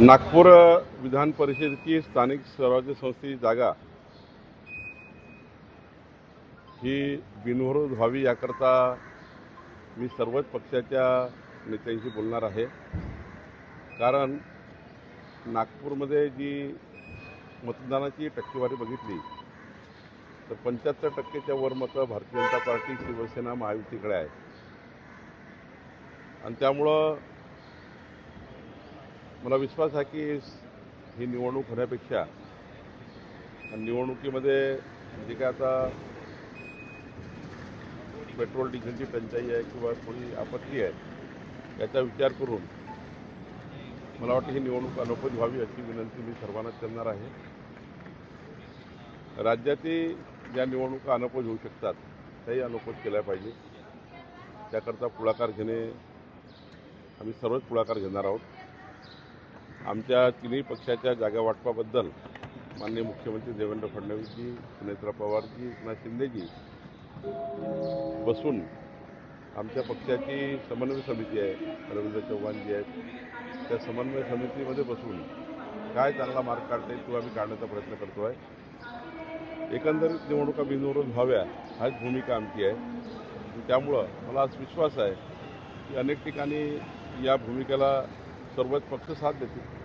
नागपूर विधान परिषदेची स्थानिक स्वराज्य संस्थेची जागा ही बिनविरोध व्हावी याकरता मी सर्वच पक्षाच्या नेत्यांशी बोलणार आहे। कारण नागपूरमध्ये जी मतदानाची टक्केवारी बघितली तर 75%च्या वर मतं भारतीय जनता पार्टी, शिवसेना, महायुतीकडे आहे आणि त्यामुळं मला विश्वास आहे की ही निवडणूक होण्यापेक्षा निवडणुकीमध्ये जे काय आता पेट्रोल डिझेलची टंचाई आहे किंवा थोडी आपत्ती आहे याचा विचार करून मला वाटतं ही निवडणूक अनौपचारिक व्हावी अशी विनंती मी सर्वांना करणार आहे। राज्यातील ज्या निवडणुका अनौपचारिक होऊ शकतात त्याही अनौपचारिक केल्या पाहिजे। त्याकरता पुढाकार घेणे आम्ही सर्वच पुढाकार घेणार आहोत। आमच्या तिन्ही पक्षाच्या जागा वाटपाबद्दल माननीय मुख्यमंत्री देवेंद्र फडणवीसजी, सुनेत्रा पवारजी, एकनाथ शिंदेजी बसून आमच्या पक्षाची समन्वय समिती आहे, रवींद्र चव्हाणजी आहेत, त्या समन्वय समितीमध्ये बसून काय चांगला मार्ग काढता येईल तो आम्ही काढण्याचा प्रयत्न करतो आहे। एकंदरीत निवडणुका बिनविरोध व्हाव्या हाच भूमिका आमची आहे। त्यामुळं मला आज विश्वास आहे की अनेक ठिकाणी या भूमिकेला सर्वच पक्ष साथ देतील।